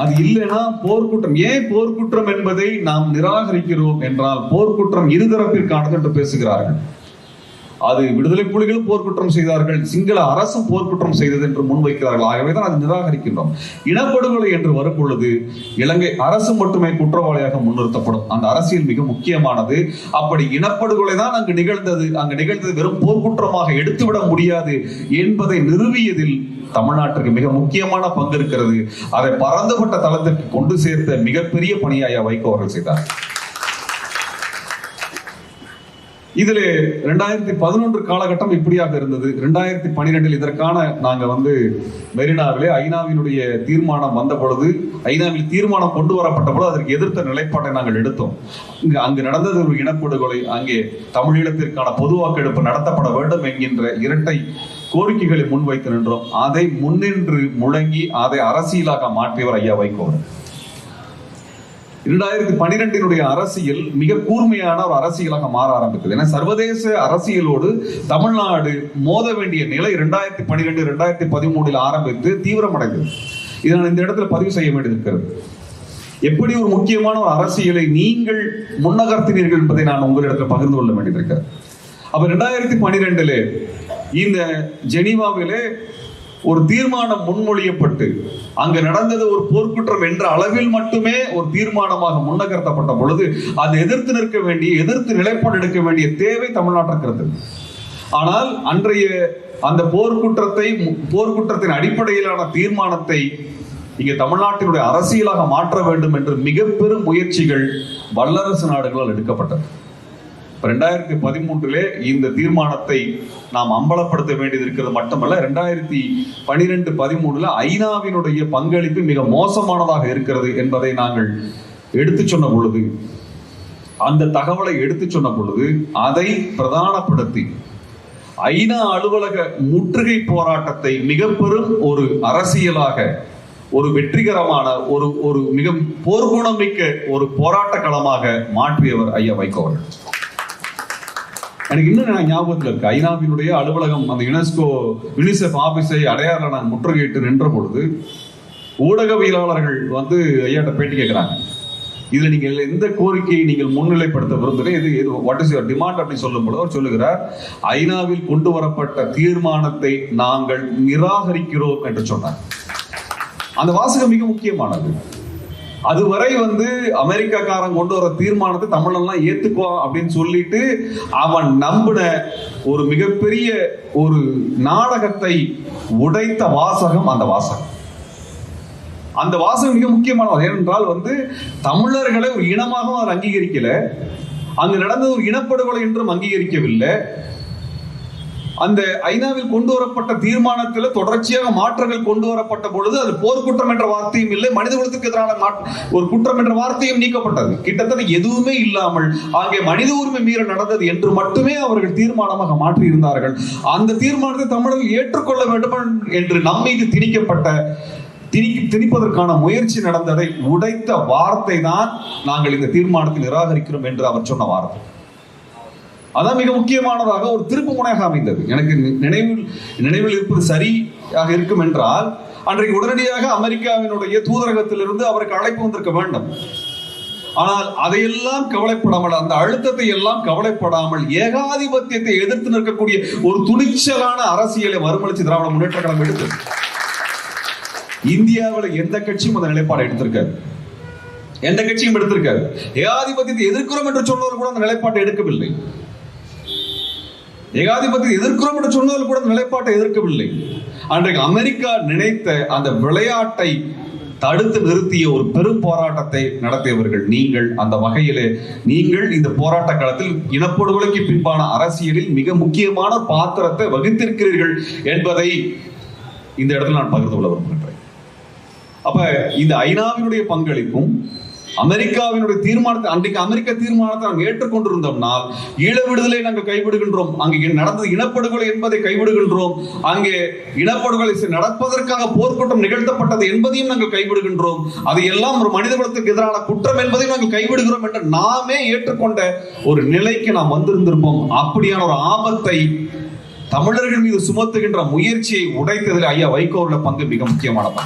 Speaker 1: அது இல்லைன்னா போர்க்குற்றம், ஏன் போர்க்குற்றம் என்பதை நாம் நிராகரிக்கிறோம் என்றால், போர்க்குற்றம் இருதரப்பிற்கானது என்று பேசுகிறார்கள். அது விடுதலை புலிகள் போர்க்குற்றம் செய்தார்கள், சிங்கள அரசும் போர்க்குற்றம் செய்தது என்று முன்வைக்கிறார்கள். ஆகவேதான் அதை நிராகரிக்கின்றோம். இனப்படுகொலை என்று வரும் பொழுது இலங்கை அரசு மட்டுமே குற்றவாளியாக முன்னிறுத்தப்படும். அந்த அரசியல் மிக முக்கியமானது. அப்படி இனப்படுகொலை தான் அங்கு நிகழ்ந்தது வெறும் போர்க்குற்றமாக எடுத்துவிட முடியாது என்பதை நிறுவியதில் தமிழ்நாட்டிற்கு மிக முக்கியமான பங்கு இருக்கிறது. அதை பரந்துபட்ட தளத்திற்கு கொண்டு சேர்த்த மிகப்பெரிய பணியை வைகோ அவர்கள் செய்தார். இதுல 2011 காலகட்டம் இப்படியாக இருந்தது. 2012 இதற்கான நாங்க மெரினாவிலே ஐநாவினுடைய தீர்மானம் வந்த பொழுது, ஐநாவில் தீர்மானம் கொண்டு வரப்பட்ட பொழுது அதற்கு எதிர்த்த நிலைப்பாட்டை நாங்கள் எடுத்தோம். அங்கு நடந்தது ஒரு இனப்படுகொலை, அங்கே தமிழீழத்திற்கான பொது வாக்கெடுப்பு நடத்தப்பட வேண்டும் என்கின்ற இரட்டை கோரிக்கைகளை முன்வைத்து நின்றோம். அதை முன்னின்று முழங்கி அதை அரசியலாக மாற்றியவர் ஐயா வைகோ. 2012 அரசியல் மிக கூர்மையான ஒரு அரசியலாக மாற ஆரம்பித்தது. ஏன்னா சர்வதேச அரசியலோடு தமிழ்நாடு மோத வேண்டிய நிலை 2012 2013 ஆரம்பித்து தீவிரமடைந்தது. இதை நான் இந்த இடத்துல பதிவு செய்ய வேண்டியிருக்கிறது. எப்படி ஒரு முக்கியமான ஒரு அரசியலை நீங்கள் முன்னகர்த்தினீர்கள் என்பதை நான் உங்களிடத்தில் பகிர்ந்து கொள்ள வேண்டியிருக்கிறது. அப்ப 2012 இந்த ஜெனீவாவிலே ஒரு தீர்மானம் முன்மொழியப்பட்டு அங்கு நடந்தது ஒரு போர்க்குற்றம் என்ற அளவில் மட்டுமே ஒரு தீர்மானமாக முன்னகர்த்தப்பட்ட பொழுது அதை எதிர்த்து நிலைப்பாடு எடுக்க வேண்டிய தேவை தமிழ்நாட்டிற்கு இருந்தது. ஆனால் அன்றைய அந்த போர்க்குற்றத்தின் அடிப்படையிலான தீர்மானத்தை இங்கே தமிழ்நாட்டினுடைய அரசியலாக மாற்ற வேண்டும் என்று மிக பெரும் முயற்சிகள் வல்லரசு நாடுகளால் எடுக்கப்பட்டது. 2013 இந்த தீர்மானத்தை நாம் அம்பலப்படுத்த வேண்டியது இருக்கிறது மட்டுமல்ல, 2012-13 ஐநாவினுடைய பங்களிப்பு மிக மோசமானதாக இருக்கிறது என்பதை நாங்கள் எடுத்து சொன்ன பொழுது, அந்த தகவலை எடுத்து சொன்ன பொழுது அதை பிரதானப்படுத்தி ஐநா அலுவலக முற்றுகை போராட்டத்தை மிக பெரும் ஒரு அரசியலாக, ஒரு வெற்றிகரமான, ஒரு மிக போர்க்குணம் மிக்க ஒரு போராட்ட களமாக மாற்றியவர் ஐயா வைகோ அவர்கள். எனக்கு இன்னும் ஞாபகத்தில் இருக்கு, ஐநாவினுடைய அலுவலகம், அந்த யுனிசெஃப் ஆபீஸை அடையாள நான் முற்றுகையிட்டு நின்ற பொழுது ஊடகவியலாளர்கள் வந்து ஐயாட்ட பேட்டி கேட்கிறாங்க, இதுல நீங்கள் எந்த கோரிக்கையை நீங்கள் முன்னிலைப்படுத்த விரும்புகிறேன், இது வாட் இஸ் யுவர் டிமாண்ட் அப்படின்னு சொல்லும் பொழுது அவர் சொல்லுகிறார், ஐநாவில் கொண்டு வரப்பட்ட தீர்மானத்தை நாங்கள் நிராகரிக்கிறோம் என்று சொன்னார். அந்த வாசகம் மிக முக்கியமானது. அதுவரை வந்து அமெரிக்காக்காரன் கொண்டு வர தீர்மானத்தை தமிழெல்லாம் ஏத்துக்குவான் அப்படின்னு சொல்லிட்டு அவன் நம்பின ஒரு மிகப்பெரிய ஒரு நாடகத்தை உடைத்த வாசகம் அந்த வாசகம். அந்த வாசகம் மிக முக்கியமானது. ஏனென்றால் வந்து தமிழர்களை ஒரு இனமாக அவர் அங்கீகரிக்கல, அங்கு நடந்த ஒரு இனப்படுகொலை என்றும் அங்கீகரிக்கவில்லை. அந்த ஐநாவில் கொண்டு வரப்பட்ட தீர்மானத்தில் தொடர்ச்சியாக மாற்றங்கள் கொண்டு வரப்பட்ட பொழுது அது போர்க்குற்றம் என்ற வார்த்தையும் இல்லை, மனித குலத்துக்கு எதிரான ஒரு குற்றம் என்ற வார்த்தையும் நீக்கப்பட்டது. கிட்டத்தட்ட எதுவுமே இல்லாமல் அங்கே மனித உரிமை மீறல் நடந்தது என்று மட்டுமே அவர்கள் தீர்மானமாக மாற்றி இருந்தார்கள். அந்த தீர்மானத்தை தமிழர்கள் ஏற்றுக்கொள்ள வேண்டும் என்று நம்மீது திணிப்பதற்கான முயற்சி நடந்ததை உடைத்த வார்த்தை தான் நாங்கள் இந்த தீர்மானத்தை நிராகரிக்கிறோம் என்று அவர் சொன்ன வார்த்தை. அதான் மிக முக்கியமானதாக ஒரு திருப்பு முனையாக அமைந்தது. எனக்கு நினைவில் இருப்பது சரியாக இருக்கும் என்றால், அன்றைக்கு உடனடியாக அமெரிக்காவினுடைய தூதரகத்திலிருந்து அவருக்கு அழைப்பு வந்திருக்க வேண்டும். ஆனால் அதையெல்லாம் கவலைப்படாமல், அந்த அழுத்தத்தை எல்லாம் கவலைப்படாமல், ஏகாதிபத்தியத்தை எதிர்த்து நிற்கக்கூடிய ஒரு துணிச்சலான அரசியலை மறுமலர்ச்சி திராவிட முன்னேற்ற கழகம் எடுத்தது. இந்தியாவில் எந்த கட்சியும் அந்த நிலைப்பாடு எடுத்திருக்காரு, எந்த கட்சியும் எடுத்திருக்காரு. ஏகாதிபத்தியத்தை எதிர்க்கிறோம் என்று சொன்னவர் கூட அந்த நிலைப்பாட்டை எடுக்கவில்லை. ஏகாதிபத்தியத்தை எதிர்க்கிறோம் என்று சொன்னவர் கூட நிலைப்பாட்டை எதிர்க்கவில்லை. அன்றைக்கு அமெரிக்கா நினைத்த அந்த விளையாட்டை தடுத்து நிறுத்திய ஒரு பெரும் போராட்டத்தை நடத்தியவர்கள் நீங்கள். அந்த வகையிலே நீங்கள் இந்த போராட்ட காலத்தில் இனப்படுகொலைக்கு பின்பான அரசியலில் மிக முக்கியமான பாத்திரத்தை வகித்திருக்கிறீர்கள் என்பதை இந்த இடத்துல நான் பகிர்ந்து கொள்ள விரும்புகின்றேன். அப்ப இந்த ஐநாவினுடைய பங்களிப்பும் அமெரிக்காவினுடைய தீர்மானத்தை, அன்றைக்கு அமெரிக்க தீர்மானத்தை நாம் ஏற்றுக்கொண்டிருந்தோம்னால் ஈழ விடுதலை நாங்கள் கைவிடுகின்றோம், அங்கே நடந்தது இனப்படுகொலை என்பதை கைவிடுகின்றோம், அங்கே இனப்படுகொலை நடப்பதற்காக போர்க்குற்றம் நிகழ்த்தப்பட்டது என்பதையும் நாங்கள் கைவிடுகின்றோம், அதையெல்லாம் ஒரு மனித குலத்துக்கு எதிரான குற்றம் என்பதையும் நாங்கள் கைவிடுகிறோம் என்று நாமே ஏற்றுக்கொண்ட ஒரு நிலைக்கு நாம் வந்திருந்திருப்போம். அப்படியான ஒரு ஆபத்தை தமிழர்கள் மீது சுமத்துகின்ற முயற்சியை உடைத்ததில் ஐயா வைகோவுள்ள பங்கு மிக முக்கியமானது.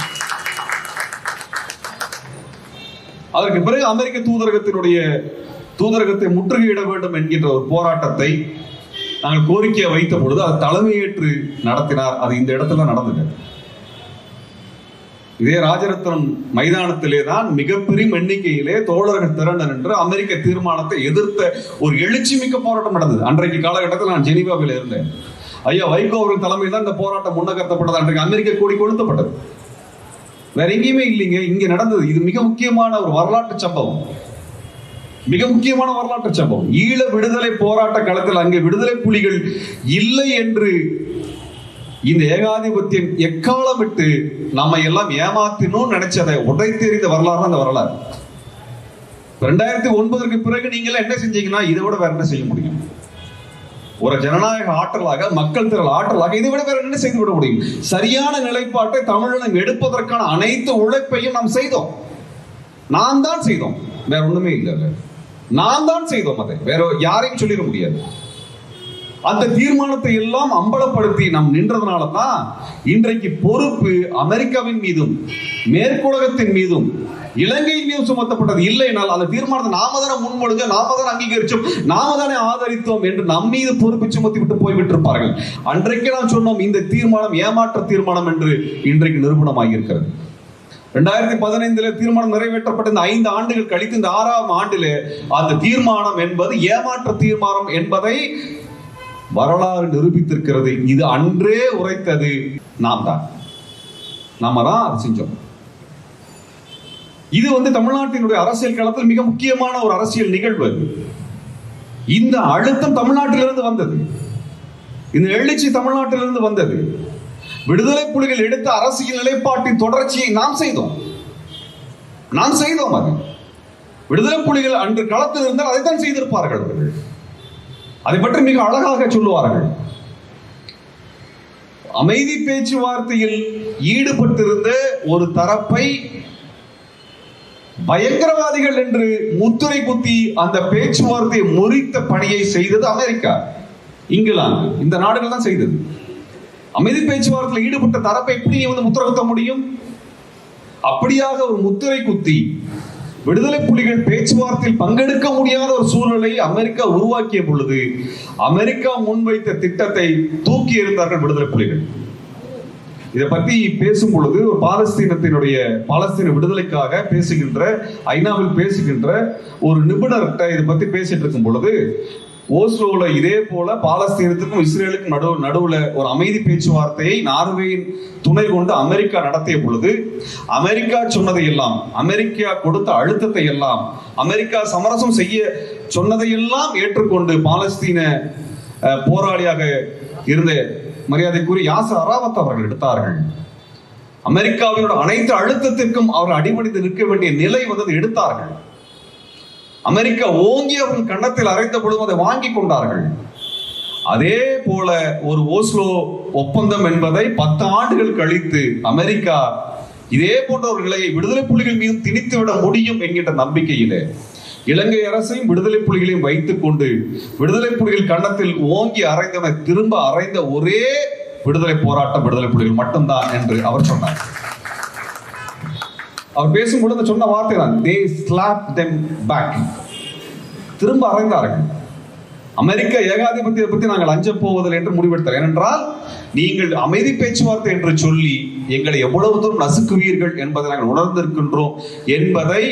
Speaker 1: அதற்கு பிறகு அமெரிக்க தூதரகத்தை முற்றுகையிட வேண்டும் என்கின்ற ஒரு போராட்டத்தை நாங்கள் கோரிக்கையை வைத்த பொழுது அது தலைமையேற்று நடத்தினார். அது இந்த இடத்துல நடந்தது. இதே ராஜரத்னம் மைதானத்திலே தான் மிகப்பெரிய எண்ணிக்கையிலே தோழர்கள் திரண்ட நின்று அமெரிக்க தீர்மானத்தை எதிர்த்த ஒரு எழுச்சி மிக்க போராட்டம் நடந்தது. அன்றைக்கு காலகட்டத்தில் நான் ஜெனீவாவில் இருந்தேன். ஐயா வைகோ அவர்கள் தலைமையில் தான் இந்த போராட்டம் முன்னகர்த்தப்பட்டது. அன்றைக்கு அமெரிக்க கொடி கொளுத்தப்பட்டது. வேற எங்கேயுமே இல்லைங்க, இங்க நடந்தது. இது மிக முக்கியமான ஒரு வரலாற்று சம்பவம், மிக முக்கியமான வரலாற்று சம்பவம். ஈழ விடுதலை போராட்ட களத்தில் அங்கே விடுதலை புலிகள் இல்லை என்று இந்த ஏகாதிபத்தியம் எக்காலம் விட்டு நம்ம எல்லாம் ஏமாத்தினோம் நினைச்சதை உடைத்தெறிந்த வரலாறு அந்த வரலாறு. 2009 பிறகு நீங்க என்ன செஞ்சீங்கன்னா இதை விட வேற என்ன செய்ய முடியும்? ஒரு ஜனநாயக ஆற்றலாக, மக்கள் திரள் ஆற்றலாக இதை விட வேற என்ன செய்து விட முடியும்? சரியான நிலைப்பாட்டை தமிழினம் எடுப்பதற்கான அனைத்து உழைப்பையும் நாம் செய்தோம். நான் தான் செய்தோம், வேற ஒண்ணுமே இல்லை. நான் தான் செய்தோம், அதை வேற யாரையும் சொல்லிட முடியாது. அந்த தீர்மானத்தை எல்லாம் அம்பலப்படுத்தி நாம் நின்றதுனால தான் இன்றைக்கு பொறுப்பு அமெரிக்காவின் மீதும் மேற்குலகத்தின் மீதும் இலங்கையின் மீதும் சுமத்தப்பட்டது. இல்லைனால் அந்த தீர்மானத்தை நாம தானே முன்மொழிஞ்ச, நாம தானே அங்கீகரிச்சோம், நாம தானே ஆதரித்தோம் என்று நம் மீது பொறுப்பு சுமத்தி விட்டு போய்விட்டிருப்பார்கள். அன்றைக்கு நாம் சொன்னோம் இந்த தீர்மானம் ஏமாற்ற தீர்மானம் என்று இன்றைக்கு நிரூபணமாகி இருக்கிறது. 2015 தீர்மானம் நிறைவேற்றப்பட்ட இந்த 5 ஆண்டுகள் கழித்து இந்த 6ஆம் ஆண்டிலே அந்த தீர்மானம் என்பது ஏமாற்ற தீர்மானம் என்பதை வரலாறு நிரூபித்திருக்கிறது. இது அன்றே உரைத்தது நாம் தான், நாம தான் அதை செஞ்சோம். இது தமிழ்நாட்டினுடைய அரசியல் களத்தில் மிக முக்கியமான ஒரு அரசியல் நிகழ்வு. இந்த அழுத்தம் தமிழ்நாட்டிலிருந்து வந்தது, இந்த எழுச்சி தமிழ்நாட்டிலிருந்து வந்தது. விடுதலை புலிகள் எடுத்த அரசியல் நிலைப்பாட்டின் தொடர்ச்சியை நாம் செய்தோம். அது விடுதலை புலிகள் அன்று களத்தில் இருந்தால் அதைத்தான் செய்திருப்பார்கள். அவர்கள் அதை பற்றி மிக அழகாக சொல்லுவார்கள். அமைதி பேச்சுவார்த்தையில் ஈடுபட்டிருந்த ஒரு தரப்பை பயங்கரவாதிகள் என்று முத்திரை குத்தி அந்த பேச்சுவார்த்தையை முறித்த பணியை செய்தது அமெரிக்கா, இங்கிலாந்து, இந்த நாடுகள் தான் செய்தது. அமைதி பேச்சுவார்த்தையில் ஈடுபட்ட தரப்பை எப்படி முத்திரை குத்த முடியும்? அப்படியாக ஒரு முத்திரை குத்தி விடுதலை புலிகள் பேச்சுவார்த்தையில் பங்கெடுக்க முடியாத ஒரு சூழலை அமெரிக்கா உருவாக்கிய பொழுது அமெரிக்கா முன்வைத்த திட்டத்தை தூக்கி எறிந்தார்கள் விடுதலை புலிகள். இதை பத்தி பேசும் பொழுது ஒரு பாலஸ்தீன விடுதலைக்காக பேசுகின்ற, ஐநாவில் பேசுகின்ற ஒரு நிபுணர்கிட்ட இதை பத்தி பேசிட்டு இருக்கும் பொழுது, ஓஸ்லோல இதே போல பாலஸ்தீனத்துக்கும் இஸ்ரேலுக்கும் நடுவுல ஒரு அமைதி பேச்சுவார்த்தையை நார்வேயின் துணை கொண்டு அமெரிக்கா நடத்திய பொழுது அமெரிக்கா சொன்னதை எல்லாம், அமெரிக்கா கொடுத்த அழுத்தத்தை எல்லாம், அமெரிக்கா சமரசம் செய்ய சொன்னதையெல்லாம் ஏற்றுக்கொண்டு பாலஸ்தீன போராளியாக இருந்த மரியாதைக்குரிய யாசர் அராஃபத் அவர்கள் எடுத்தார்கள். அமெரிக்காவினோட அனைத்து அழுத்தத்திற்கும் அவர்கள் அடிபணிந்து நிற்க வேண்டிய நிலை எடுத்தார்கள். அமெரிக்கா ஓங்கி அவர்கள் கன்னத்தில் அரைத்த பொழுது அதை வாங்கி கொண்டார்கள். அதே போல ஒரு ஓஸ்லோ ஒப்பந்தம் என்பதை 10 ஆண்டுகள் கழித்து அமெரிக்கா இதே போன்ற ஒரு நிலையை விடுதலை புலிகள் மீது திணித்துவிட முடியும் என்கின்ற நம்பிக்கையிலே இலங்கை அரசையும் விடுதலை புலிகளையும் வைத்துக் கொண்டு விடுதலை புலிகள் கன்னத்தில் ஓங்கி அரைந்தவனை திரும்ப அரைந்த ஒரே விடுதலை போராட்டம் விடுதலை புலிகள் மட்டும்தான் என்று அவர் சொன்னார். அவர் பேசும்பொழுது சொன்ன வார்த்தை தான், they slapped them back. திரும்ப அறைந்தார்கள். அமெரிக்க ஏகாதிபத்தியத்தை பற்றி நாங்கள் அஞ்ச போவதில்லை என்று முடிவெடுத்தார். ஏனென்றால் நீங்கள் அமைதி பேச்சுவார்த்தை என்று சொல்லி எங்களை எவ்வளவு தூரம் நசுக்குவீர்கள் என்பதை நாங்கள் உணர்ந்திருக்கின்றோம் என்பதை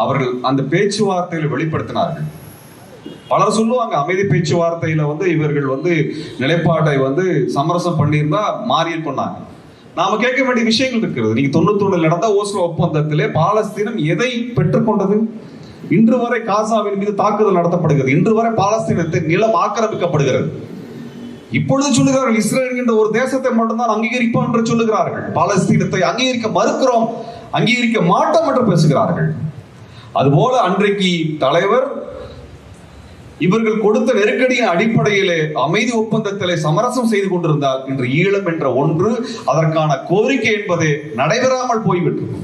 Speaker 1: அவர்கள் அந்த பேச்சுவார்த்தையில் வெளிப்படுத்தினார்கள். பலர் சொல்லுவாங்க அமைதி பேச்சுவார்த்தையில இவர்கள் நிலைப்பாட்டை சமரசம் பண்ணியிருந்தா மாறி கொண்டாங்க. நாம கேட்க வேண்டிய விஷயங்கள் இருக்கிறது. நீங்க 91 நடந்த ஓஸ்லோ ஒப்பந்தத்திலே பாலஸ்தீனம் எதை பெற்றுக்கொண்டது? இன்று வரை காசாவின் மீது தாக்குதல் நடத்தப்படுகிறது. இன்று வரை பாலஸ்தீனத்தின் நிலம் ஆக்கிரமிக்கப்படுகிறது. இப்பொழுது சொல்லுகிறார்கள் இஸ்ரேல் என்கின்ற ஒரு தேசத்தை மட்டும்தான் அங்கீகரிப்போம் என்று சொல்லுகிறார்கள். பாலஸ்தீனத்தை அங்கீகரிக்க மறுக்கிறோம், அங்கீகரிக்க மாட்டோம் என்று பேசுகிறார்கள். அதுபோல அன்றைக்கு தலைவர் இவர்கள் கொடுத்த நெருக்கடியின் அடிப்படையிலே அமைதி ஒப்பந்தத்திலே சமரசம் செய்து கொண்டிருந்தால் இன்று ஈழம் என்ற ஒன்று, அதற்கான கோரிக்கை என்பது நடைபெறாமல் போய்விட்டது.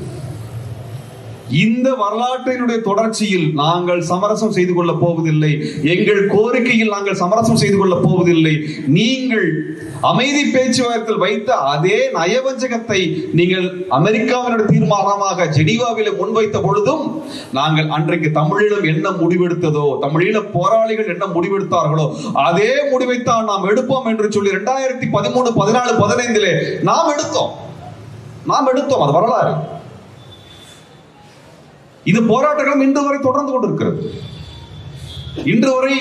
Speaker 1: இந்த வரலாற்றினுடைய தொடர்ச்சியில் நாங்கள் சமரசம் செய்து கொள்ள போவதில்லை, எங்கள் கோரிக்கையில் நாங்கள் சமரசம் செய்து கொள்ள போவதில்லை. நீங்கள் அமைதி பேச்சுவார்த்தையில் வைத்த அதே நயவஞ்சகத்தை நீங்கள் அமெரிக்காவினுடைய தீர்மானமாக ஜெனீவாவில் முன்வைத்த பொழுதும் நாங்கள் அன்றைக்கு தமிழீழம் என்ன முடிவெடுத்ததோ, தமிழீழ போராளிகள் என்ன முடிவெடுத்தார்களோ அதே முடிவைத்தான் நாம் எடுப்போம் என்று சொல்லி 2013, 14, 15 நாம் எடுத்தோம். அது வரலாறு. இது போராட்டங்களும் இன்று வரை தொடர்ந்து கொண்டிருக்கிறது. இன்று வரை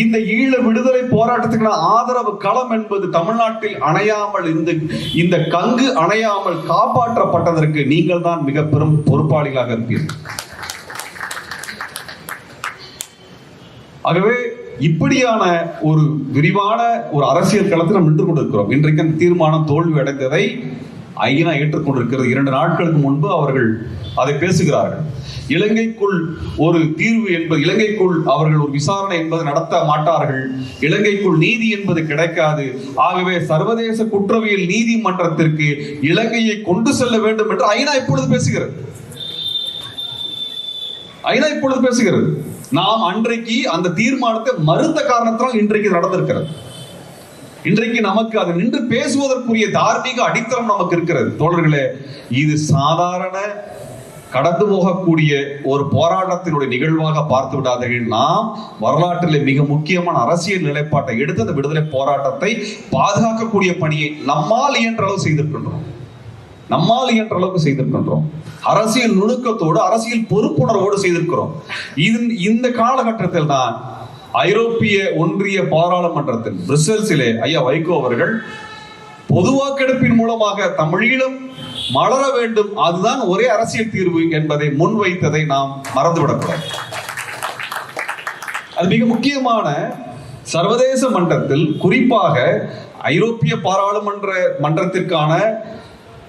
Speaker 1: இந்த ஈழ விடுதலை போராட்டத்துக்கான ஆதரவு களம் என்பது தமிழ்நாட்டில் அணையாமல், இந்த கங்கு அணையாமல் காப்பாற்றப்பட்டதற்கு நீங்கள் தான் மிக பெரும் பொறுப்பாளிகளாக இருப்பீர்கள். ஆகவே இப்படியான ஒரு விரிவான ஒரு அரசியல் களத்தில் நாம் நின்று கொண்டிருக்கிறோம். இன்றைக்கு அந்த தீர்மானம் தோல்வி அடைந்ததை ஐநா ஏற்றுக்கொண்டிருக்கிறது. 2 நாட்களுக்கு முன்பு அவர்கள் அதை பேசுகிறார்கள். இலங்கைக்குள் ஒரு தீர்வு என்பது, இலங்கைக்குள் அவர்கள் ஒரு விசாரணை என்பது நடத்த மாட்டார்கள், இலங்கைக்குள் நீதி என்பது கிடைக்காது, ஆகவே சர்வதேச குற்றவியல் நீதிமன்றத்திற்கு இலங்கையை கொண்டு செல்ல வேண்டும் என்று ஐநா இப்பொழுது பேசுகிறது. நாம் அன்றைக்கு அந்த தீர்மானத்தை மறுத்த காரணத்தால் இன்றைக்கு நடந்திருக்கிறது. இன்றைக்கு நமக்கு அது நின்று பேசுவதற்குரிய தார்மீக அடித்தளம் நமக்கு இருக்கிறது. தோழர்களே, இது சாதாரண கடந்து போகக்கூடிய ஒரு போராட்டத்தினுடைய நிகழ்வாக பார்த்து விடாதீர்கள். நாம் வரலாற்றில் மிக முக்கியமான அரசியல் நிலைப்பாட்டை எடுத்து அந்த விடுதலை போராட்டத்தை பாதுகாக்கக்கூடிய பணியை நம்மால் இயன்ற அளவு செய்திருக்கின்றோம். அரசியல் நுணுக்கத்தோடு, அரசியல் பொறுப்புணர்வோடு செய்திருக்கிறோம். இந்த காலகட்டத்தில் தான் ஐரோப்பிய ஒன்றிய பாராளுமன்றத்தில் பிரசல்ஸிலே ஐயா வைகோ அவர்கள் பொது வாக்கெடுப்பின் மூலமாக தமிழீழம் மலர வேண்டும், அதுதான் ஒரே அரசியல் தீர்வு என்பதை முன்வைத்ததை நாம் மறந்துவிடக்கூடாது. அது மிக முக்கியமான சர்வதேச மன்றத்தில், குறிப்பாக ஐரோப்பிய மன்றத்திற்கான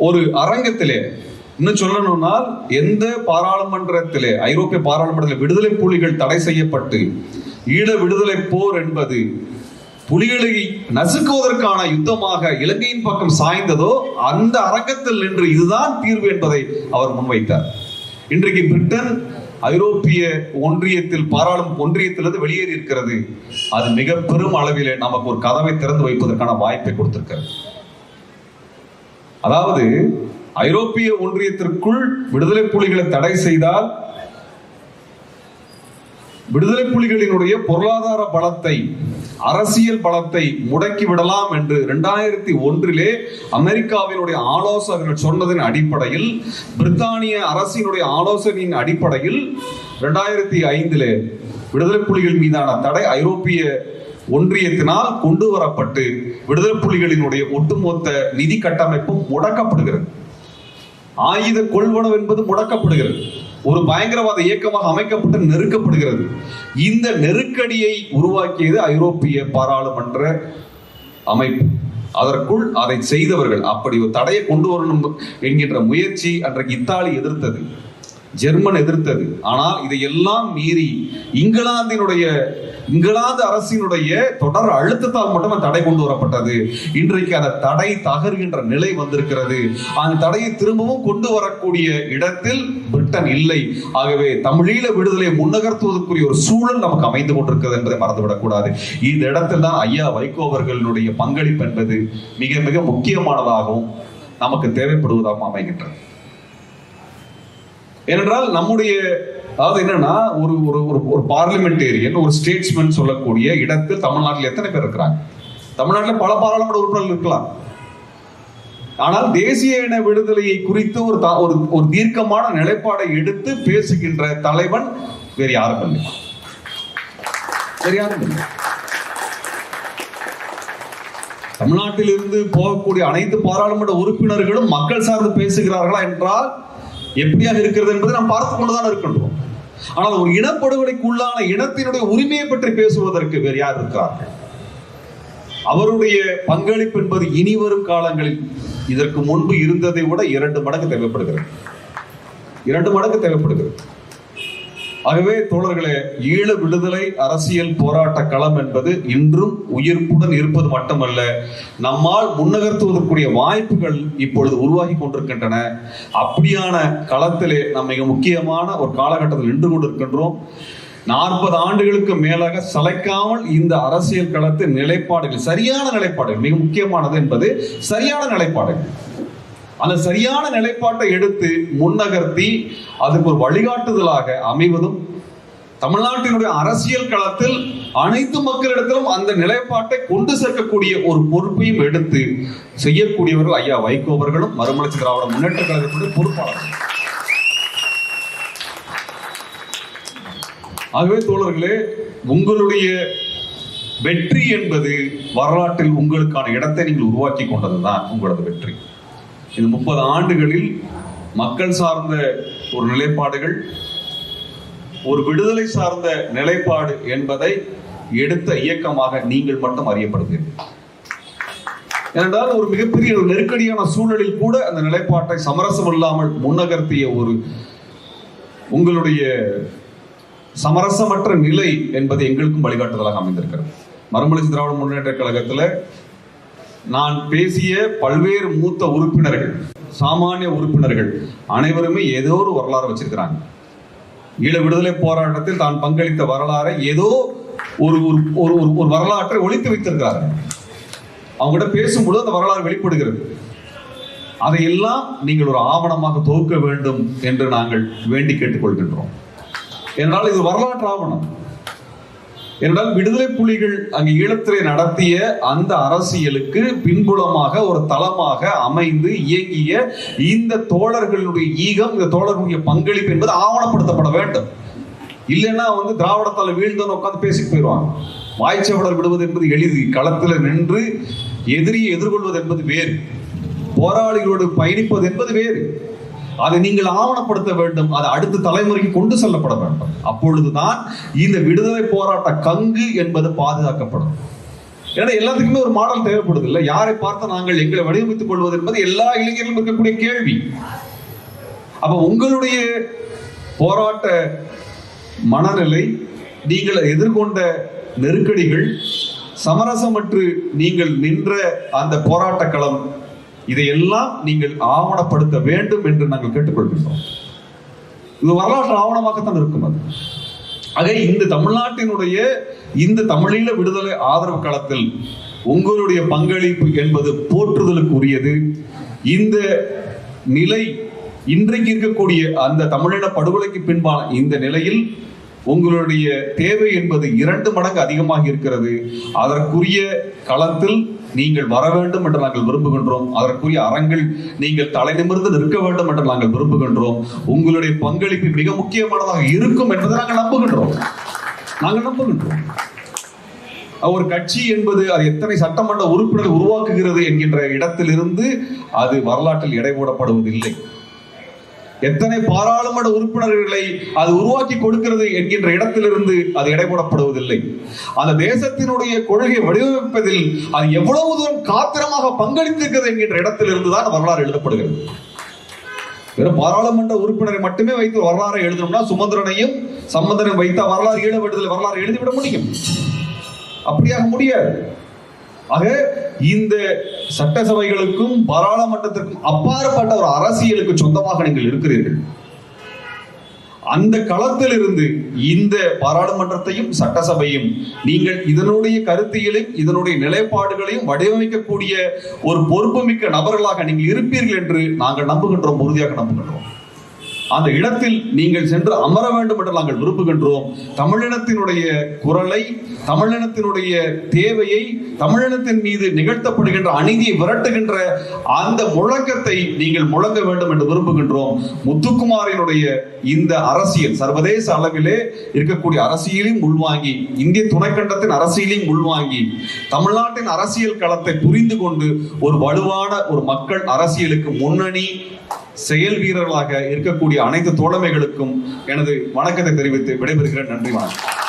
Speaker 1: ஒரு அரங்கத்திலே, இன்னும் சொல்லணும்னால் எந்த பாராளுமன்றத்திலே, ஐரோப்பிய பாராளுமன்றத்தில் விடுதலை புலிகள் தடை செய்யப்பட்டு ஈழ விடுதலை போர் என்பது புலிகளை நசுக்குவதற்கான யுத்தமாக இலங்கையின் பக்கம் சாய்ந்ததோ அந்த அரங்கத்தில் நின்று இதுதான் தீர்வு என்பதை அவர் முன்வைத்தார். இன்றைக்கு பிரிட்டன் ஐரோப்பிய ஒன்றியத்திலிருந்து வெளியேறி இருக்கிறது. அது மிக பெரும் அளவிலே நமக்கு ஒரு கதவை திறந்து வைப்பதற்கான வாய்ப்பை கொடுத்திருக்கிறது. அதாவது ஐரோப்பிய ஒன்றியத்திற்குள் விடுதலை புலிகளை தடை செய்தால் விடுதலை புலிகளினுடைய பொருளாதார பலத்தை, அரசியல் பலத்தை முடக்கி விடலாம் என்று 2001 அமெரிக்காவினுடைய ஆலோசகர்கள் சொன்னதன் அடிப்படையில், பிரித்தானிய அரசினுடைய ஆலோசனையின் அடிப்படையில் 2005 விடுதலை புலிகள் மீதான தடை ஐரோப்பிய ஒன்றியத்தினால் கொண்டு வரப்பட்டு விடுதலை புலிகளினுடைய ஒட்டுமொத்த நிதி கட்டமைப்பும் முடக்கப்படுகிறது. ஆயுத கொள்வனவு என்பது முடக்கப்படுகிறது. ஒரு பயங்கரவாத இயக்கமாக அமைக்கப்பட்டு நெருக்கப்படுகிறது. இந்த நெருக்கடியை உருவாக்கியது ஐரோப்பிய பாராளுமன்ற அமைப்பு. அதற்குள் அதை செய்தவர்கள். அப்படி ஒரு தடையை கொண்டு வரணும் என்கின்ற முயற்சி அன்றைக்கு இத்தாலி எதிர்த்தது, ஜெர்மன் எதிர்த்தது. ஆனால் இதையெல்லாம் மீறி இங்கிலாந்து அரசினுடைய தொடர் அழுத்தத்தால் மட்டும் தடை கொண்டு வரப்பட்டது. இன்றைக்கு அந்த தடை தகர்கின்ற நிலை வந்திருக்கிறது. அந்த தடையை திரும்பவும் கொண்டு வரக்கூடிய இடத்தில் பிரிட்டன் இல்லை. ஆகவே தமிழீழ விடுதலையை முன்னகர்த்துவதற்குரிய ஒரு சூழல் நமக்கு அமைந்து கொண்டிருக்கிறது என்பதை மறந்துவிடக் கூடாது. இந்த இடத்தில் தான் ஐயா வைகோ அவர்களுடைய பங்களிப்பு என்பது மிக மிக முக்கியமானதாகவும் நமக்கு தேவைப்படுவதாகவும் அமைகின்றது. ஏனென்றால் நம்முடைய என்னன்னா ஒரு பார்லிமெண்டேரியன், ஒரு ஸ்டேட்ஸ்மேன் சொல்லக்கூடிய இடத்தில் தமிழ்நாட்டில் எத்தனை பேர் இருக்கிறாங்க? தமிழ்நாட்டில் பல பாராளுமன்ற உறுப்பினர்கள் இருக்கலாம். ஆனால் தேசிய இன விடுதலையை குறித்து ஒரு தீர்க்கமான நிலைப்பாடை எடுத்து பேசுகின்ற தலைவன் வேறு யாரும் இல்லை. தமிழ்நாட்டில் இருந்து போகக்கூடிய அனைத்து பாராளுமன்ற உறுப்பினர்களும் மக்கள் சார்ந்து பேசுகிறார்களா என்றால் எப்படியாக இருக்கிறது என்பதை நாம் பார்த்து கொண்டுதான் இருக்கின்றோம். ஆனால் ஒரு இனப்படுகொலைக்குள்ளான இனத்தினுடைய உரிமையை பற்றி பேசுவதற்கு வேறு யார் இருக்கிறார்கள்? அவருடைய பங்களிப்பு என்பது இனி வரும் காலங்களில் இதற்கு முன்பு இருந்ததை விட 2 மடங்கு தேவைப்படுகிறது. ஆகவே தோழர்களே, ஈழ விடுதலை அரசியல் போராட்ட களம் என்பது இன்றும் உயிர்ப்புடன் இருப்பது மட்டுமல்ல, நம்மால் முன்னகர்த்துவதற்குரிய வாய்ப்புகள் இப்பொழுது உருவாகி கொண்டிருக்கின்றன. அப்படியான களத்திலே நாம் மிக முக்கியமான ஒரு காலகட்டத்தில் நின்று கொண்டிருக்கின்றோம். 40 ஆண்டுகளுக்கு மேலாக சளைக்காமல் இந்த அரசியல் களத்தின் நிலைப்பாடுகள், சரியான நிலைப்பாடுகள், மிக முக்கியமானது என்பது சரியான நிலைப்பாடுகள். அந்த சரியான நிலைப்பாட்டை எடுத்து முன்னகர்த்தி அதுக்கு ஒரு வழிகாட்டுதலாக அமைவதும், தமிழ்நாட்டினுடைய அரசியல் களத்தில் அனைத்து மக்களிடத்திலும் அந்த நிலைப்பாட்டை கொண்டு சேர்க்கக்கூடிய ஒரு பொறுப்பையும் எடுத்து செய்யக்கூடியவர்கள் ஐயா வைகோ அவர்களும் மறுமலர்ச்சி திராவிட முன்னேற்ற கழகத்துடைய பொறுப்பாளர்கள். ஆகவே தோழர்களே, உங்களுடைய வெற்றி என்பது வரலாற்றில் உங்களுக்கான இடத்தை நீங்கள் உருவாக்கி கொண்டதுதான் உங்களது வெற்றி. இந்த 30 ஆண்டுகளில் மக்கள் சார்ந்த ஒரு நிலைப்பாடுகள், ஒரு விடுதலை சார்ந்த நிலைப்பாடு என்பதை எடுத்த இயக்கமாக நீங்கள் மட்டும் அறியப்படுகிறீர்கள். ஏனென்றால் ஒரு மிகப்பெரிய ஒரு நெருக்கடியான சூழலில் கூட அந்த நிலைப்பாட்டை சமரசம் இல்லாமல் முன்னகர்த்திய ஒரு உங்களுடைய சமரசமற்ற நிலை என்பது எங்களுக்கும் வழிகாட்டுதலாக அமைந்திருக்கிறது. மறுமலர்ச்சி திராவிட முன்னேற்ற கழகத்தில் நான் பேசிய பல்வேறு மூத்த உறுப்பினர்கள், சாமானிய உறுப்பினர்கள் அனைவருமே ஏதோ ஒரு வரலாறு வச்சிருக்கிறாங்க. ஈழ விடுதலை போராட்டத்தில் தான் பங்களித்த வரலாறை, ஏதோ ஒரு வரலாற்றை ஒழித்து வைத்திருக்கிறார்கள். அவங்ககிட்ட பேசும்பொழுது அந்த வரலாறு வெளிப்படுகிறது. அதையெல்லாம் நீங்கள் ஒரு ஆவணமாக தொகுக்க வேண்டும் என்று நாங்கள் வேண்டி கேட்டுக்கொள்கின்றோம். என்றால் இது வரலாற்று ஆவணம். என்றால் விடுதலை புலிகள் அங்கு ஈழத்திலே நடத்திய அந்த அரசியலுக்கு பின்புலமாக ஒரு தளமாக அமைந்து இயங்கிய இந்த தோழர்களுடைய ஈகம், இந்த தோழர்களுடைய பங்களிப்பு என்பது ஆவணப்படுத்தப்பட வேண்டும். இல்லைன்னா திராவிடத்தால் வீழ்ந்தோன்னு உட்காந்து பேசிட்டு போயிடுவாங்க. வாய்ச்சவடர் விடுவது என்பது எளிது, களத்தில் நின்று எதிரியை எதிர்கொள்வது என்பது வேறு, போராளிகளோடு பயணிப்பது என்பது வேறு. அதை நீங்கள் ஆவணப்படுத்த வேண்டும். அது அடுத்த தலைமுறைக்கு கொண்டு செல்லப்பட வேண்டும். அப்பொழுதுதான் இந்த விடுதலை போராட்ட கங்கு என்பது பாதுகாக்கப்படும். ஏன்னா எல்லாத்துக்குமே ஒரு மாடல் தேவைப்படுது இல்லை? யாரை பார்த்து நாங்கள் எங்களை வடிவமைத்துக் கொள்வது என்பது எல்லா இளைஞர்களும் இருக்கக்கூடிய கேள்வி. அப்ப உங்களுடைய போராட்ட மனநிலை, நீங்கள் எதிர்கொண்ட நெருக்கடிகள், சமரசமற்று நீங்கள் நின்ற அந்த போராட்ட களம், இதையெல்லாம் நீங்கள் ஆவணப்படுத்த வேண்டும் என்று நாங்கள் கேட்டுக்கொள்கின்றோம். இது வரலாற்று ஆவணமாகத்தான் இருக்கும். அது ஆக இந்த தமிழ்நாட்டினுடைய இந்த தமிழீழ விடுதலை ஆதரவு களத்தில் உங்களுடைய பங்களிப்பு என்பது போற்றுதலுக்குரியது. இந்த நிலை இன்றைக்கு இருக்கக்கூடிய அந்த தமிழின படுகொலைக்கு பின்பான இந்த நிலையில் உங்களுடைய தேவை என்பது 2 மடங்கு அதிகமாக இருக்கிறது. அதற்குரிய களத்தில் நீங்கள் வர வேண்டும் என்று நாங்கள் விரும்புகின்றோம். அதற்குரிய அரங்கில் நீங்கள் தலை நிமிர்ந்து நிற்க வேண்டும் என்று நாங்கள் விரும்புகின்றோம். உங்களுடைய பங்களிப்பு மிக முக்கியமானதாக இருக்கும் என்பதை நாங்கள் நம்புகின்றோம். ஒரு கட்சி என்பது அது எத்தனை சட்டமன்ற உறுப்பினர்கள் உருவாக்குகிறது என்கின்ற இடத்திலிருந்து அது வரலாற்றில் எடை போடப்படுவதில்லை. எத்தனை பாராளுமன்ற உறுப்பினர்களை அது உருவாக்கி கொடுக்கிறது என்கின்ற இடத்திலிருந்து அது எடைபோடப்படுவதில்லை. அந்த தேசத்தினுடைய கொள்கையை வடிவமைப்பதில் அது எவ்வளவு தூரம் காத்திரமாக பங்களித்திருக்கிறது என்கின்ற இடத்திலிருந்து தான் வரலாறு எழுதப்படுகிறது. வெறும் பாராளுமன்ற உறுப்பினரை மட்டுமே வைத்து வரலாறு எழுதணும்னா சுமந்திரனையும் சம்பந்தனையும் வைத்த வரலாறு வரலாறு எழுதிவிட முடியும். அப்படியாக முடியாது. ஆக இந்த சட்டசபைகளுக்கும் பாராளுமன்றத்திற்கும் அப்பாற்பட்ட ஒரு அரசியலுக்கு சொந்தமாக நீங்கள் இருக்கிறீர்கள். அந்த களத்தில் இருந்து இந்த பாராளுமன்றத்தையும் சட்டசபையும் நீங்கள் இதனுடைய கருத்தியலையும் இதனுடைய நிலைப்பாடுகளையும் வடிவமைக்கக்கூடிய ஒரு பொறுப்புமிக்க நபர்களாக நீங்கள் இருப்பீர்கள் என்று நாங்கள் நம்புகின்றோம், உறுதியாக நம்புகின்றோம். அந்த இடத்தில் நீங்கள் சென்று அமர வேண்டும் என்று நாங்கள் விரும்புகின்றோம். தமிழினத்தினுடைய குரலை, தமிழினத்தினுடைய தேவையை, தமிழினத்தின் மீது நிகழ்த்தப்படுகின்ற அநீதியை விரட்டுகின்ற அந்த முழக்கத்தை நீங்கள் முழங்க வேண்டும் என்று விரும்புகின்றோம். முத்துக்குமாரினுடைய இந்த அரசியல் சர்வதேச அளவிலே இருக்கக்கூடிய அரசியலையும் உள்வாங்கி, இந்திய துணைக்கண்டத்தின் அரசியலையும் உள்வாங்கி, தமிழ்நாட்டின் அரசியல் களத்தை புரிந்து கொண்டு ஒரு வலுவான ஒரு மக்கள் அரசியலுக்கு முன்னணி செயல் வீரர்களாக இருக்கக்கூடிய அனைத்து தோழமைகளுக்கும் எனது வணக்கத்தை தெரிவித்து விடைபெறுகிறேன். நன்றி, வணக்கம்.